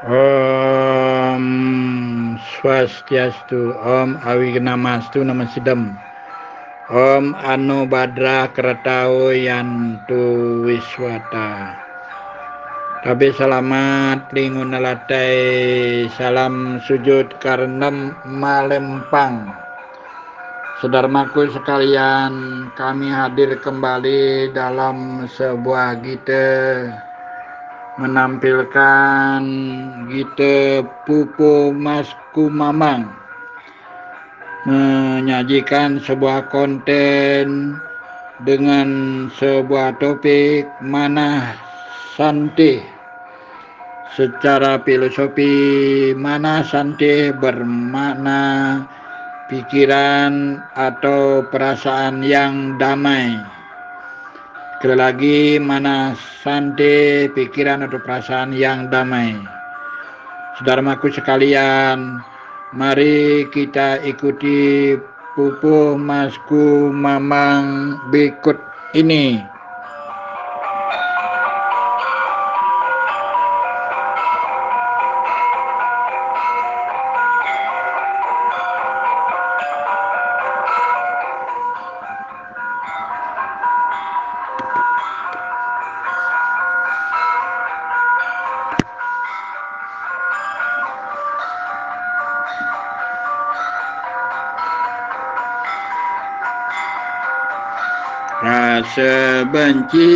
Om Swastiastu, Om Awigamastu Nama Sidam, Om Anu Badra Keratau Yantu Wiswata. Tabi selamat lingun nalatai, salam sujud karenem malempang. Saudaraku sekalian, kami hadir kembali dalam sebuah gite menampilkan gite Pupu Masku Mamang, menyajikan sebuah konten dengan sebuah topik manah sante. Secara filosofi, manah sante bermakna pikiran atau perasaan yang damai. Sekali lagi, manah sante, pikiran atau perasaan yang damai. Saudaraku sekalian, mari kita ikuti Pupuh Masku Mamang berikut ini. Rasa benci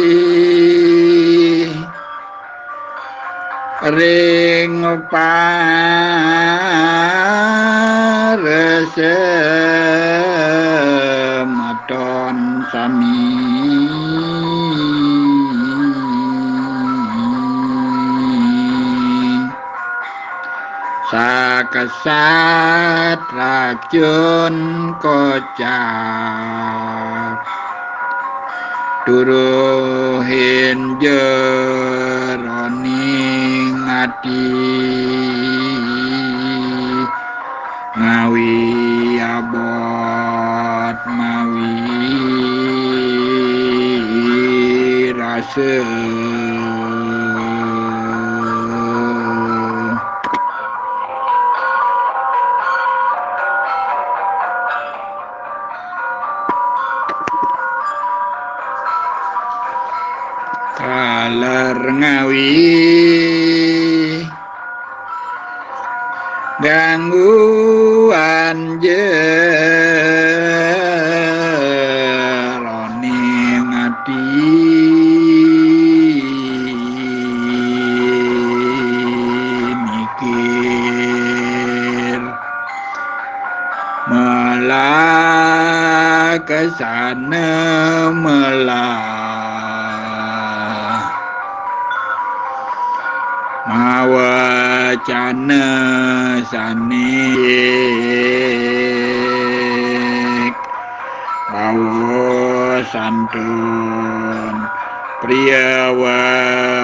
ring parasematon sami sakesat racun kocap turuhin jeroning ati ngawi abot mawi rasa kaler ngawi gangguan jeroning ati mikir melah kesana melah mawacana sanik bawa santun pria wacana.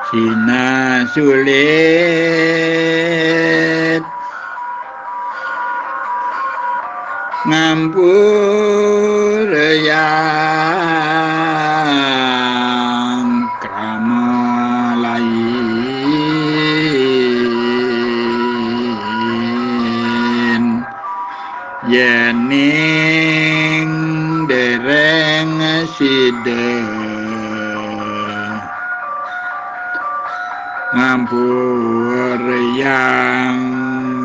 Sina sulit ngampur yang krama lain yening dereng sideh ngampur yang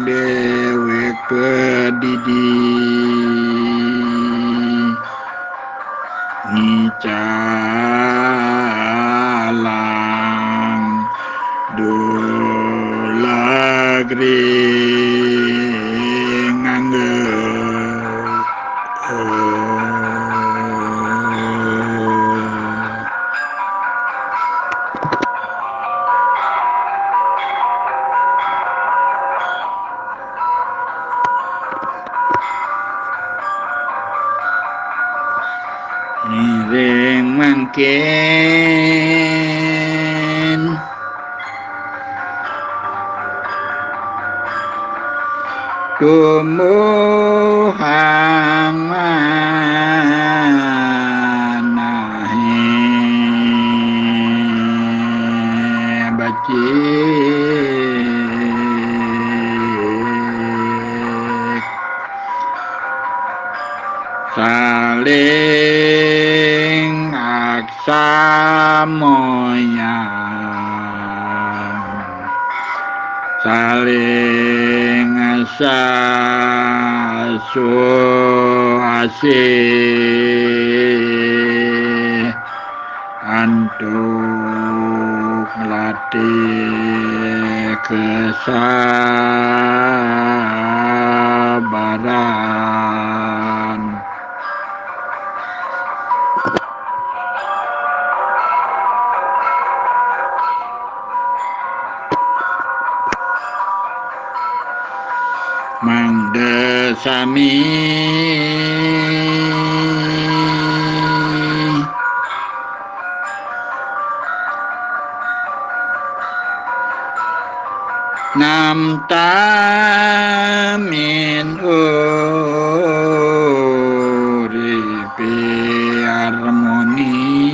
dewek pedidi nicalang dolagri nganggeuk miring mangkin tumbuhang manahe bacik saling aksamoyang saling asasu asih untuk melatih kesabaran. Mangda sami nam tamin uripi harmoni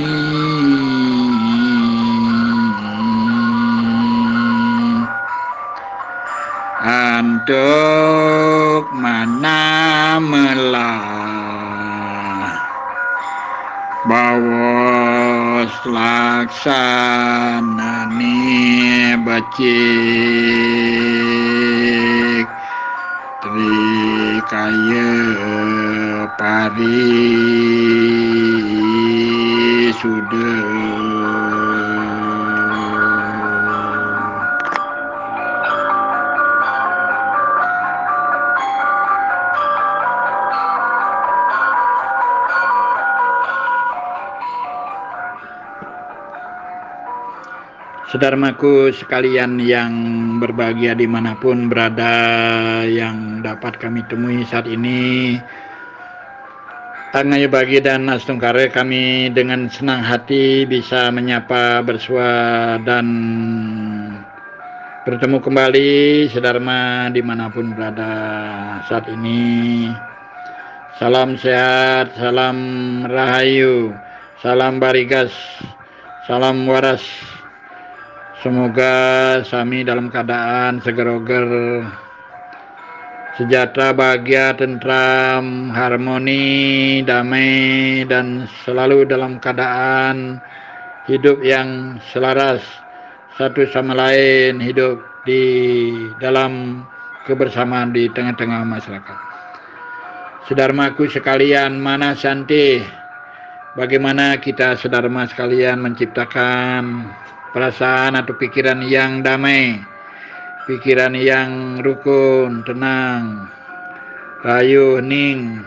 untuk mana melah bawas laksanani bacik trikaya pari sudah. Saudaraku sekalian yang berbahagia dimanapun berada, yang dapat kami temui saat ini, Tangayu Bagi dan Astungkare, kami dengan senang hati bisa menyapa, bersua, dan bertemu kembali saudara dimanapun berada saat ini. Salam sehat, salam rahayu, salam barigas, salam waras. Semoga kami dalam keadaan seger-oger, sejahtera, bahagia, tentram, harmoni, damai, dan selalu dalam keadaan hidup yang selaras satu sama lain, hidup di dalam kebersamaan di tengah-tengah masyarakat. Saudaraku sekalian, mana santi, bagaimana kita saudara sekalian menciptakan perasaan atau pikiran yang damai, pikiran yang rukun, tenang, rayu, hening,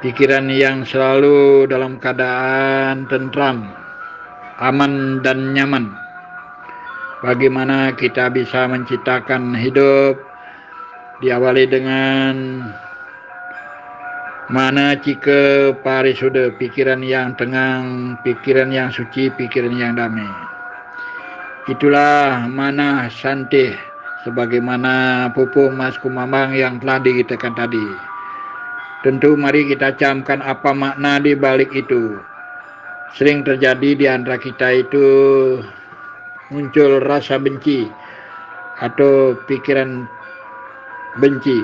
pikiran yang selalu dalam keadaan tentram, aman dan nyaman. Bagaimana kita bisa menciptakan hidup diawali dengan mana jika parisuda, pikiran yang tenang, pikiran yang suci, pikiran yang damai. Itulah mana santi, sebagaimana Pupu Mas Kumambang yang telah dikitakan tadi. Tentu mari kita camkan apa makna di balik itu. Sering terjadi di antara kita itu muncul rasa benci atau pikiran benci,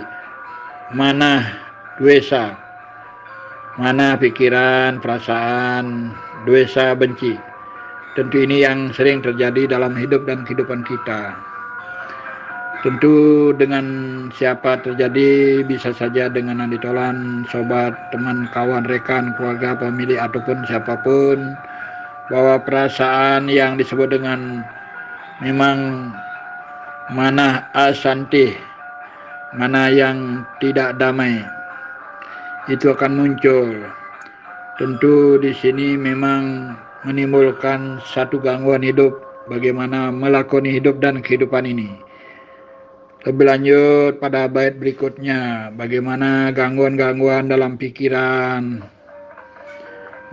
mana dosa, mana pikiran, perasaan, dosa, benci. Tentu ini yang sering terjadi dalam hidup dan kehidupan kita. Tentu dengan siapa terjadi, bisa saja dengan aditolan, sobat, teman, kawan, rekan, keluarga, pemilik, ataupun siapapun, bahwa perasaan yang disebut dengan memang mana asanti, mana yang tidak damai, itu akan muncul. Tentu di sini memang menimbulkan satu gangguan hidup, bagaimana melakoni hidup dan kehidupan ini. Lebih lanjut pada bait berikutnya, bagaimana gangguan-gangguan dalam pikiran,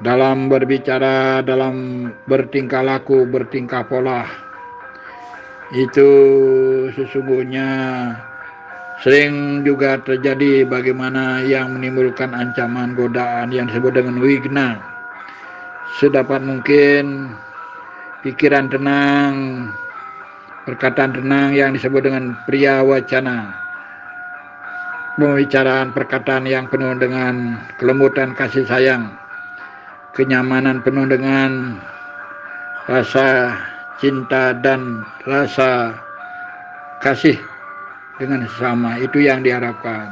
dalam berbicara, dalam bertingkah laku, bertingkah pola. Itu sesungguhnya sering juga terjadi bagaimana yang menimbulkan ancaman godaan yang disebut dengan wigna. Sedapat mungkin pikiran tenang, perkataan tenang yang disebut dengan priya wacana, pembicaraan perkataan yang penuh dengan kelembutan kasih sayang, kenyamanan penuh dengan rasa cinta dan rasa kasih dengan sesama, itu yang diharapkan.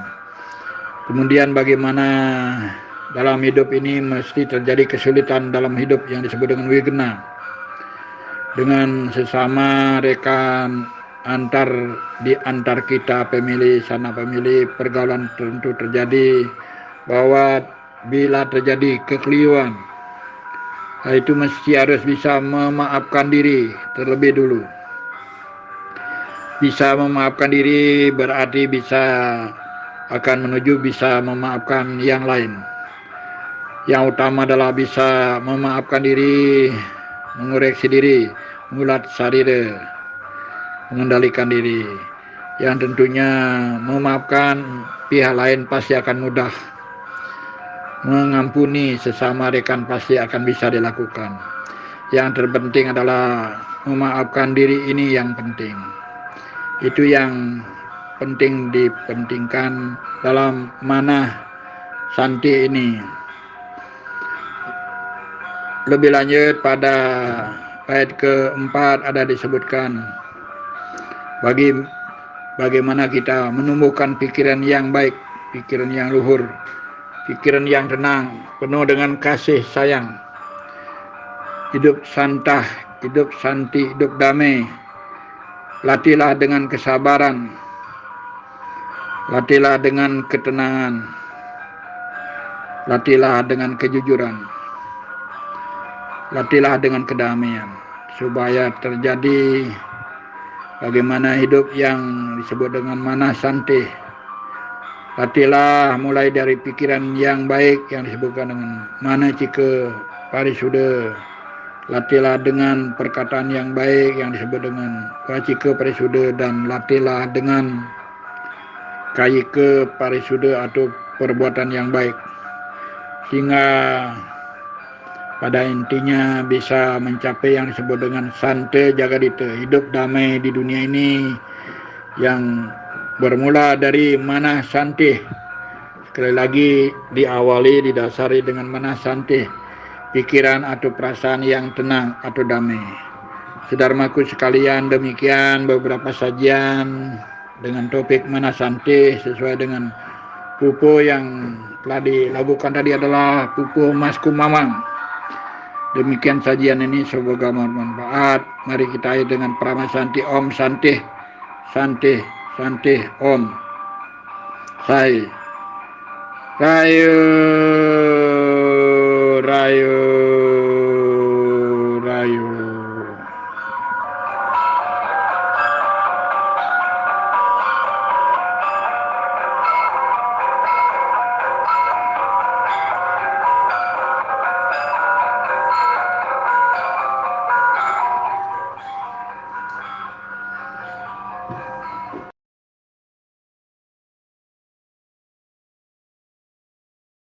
Kemudian bagaimana dalam hidup ini mesti terjadi kesulitan dalam hidup yang disebut dengan wigna, dengan sesama rekan di antar kita, pemilih sana pemilih, pergaulan tentu terjadi, bahwa bila terjadi kekeliruan, itu mesti harus bisa memaafkan diri terlebih dulu. Bisa memaafkan diri berarti bisa akan menuju bisa memaafkan yang lain. Yang utama adalah bisa memaafkan diri, mengoreksi diri, mulat sarira, mengendalikan diri. Yang tentunya memaafkan pihak lain pasti akan mudah. Mengampuni sesama rekan pasti akan bisa dilakukan. Yang terpenting adalah memaafkan diri, ini yang penting. Itu yang penting dipentingkan dalam manah santi ini. Lebih lanjut pada ayat keempat ada disebutkan bagaimana kita menumbuhkan pikiran yang baik, pikiran yang luhur, pikiran yang tenang, penuh dengan kasih sayang, hidup santah, hidup santi, hidup damai. Latihlah dengan kesabaran, latihlah dengan ketenangan, latihlah dengan kejujuran, latihlah dengan kedamaian, supaya terjadi bagaimana hidup yang disebut dengan manah santi. Latihlah mulai dari pikiran yang baik yang disebutkan dengan mana cika parisuda. Latihlah dengan perkataan yang baik yang disebut dengan wacika parisuda, dan latihlah dengan kayika parisuda atau perbuatan yang baik, sehingga pada intinya bisa mencapai yang disebut dengan sante jagadita, hidup damai di dunia ini yang bermula dari manah santih. Sekali lagi diawali, didasari dengan manah santih, pikiran atau perasaan yang tenang atau damai. Saudaraku sekalian, demikian beberapa sajian dengan topik manah santih sesuai dengan pupuh yang telah dilakukan tadi adalah pupuh Mas Kumamang. Demikian sajian ini, semoga bermanfaat. Mari kita akhiri dengan prama santi om santih, santih, santih om. Saya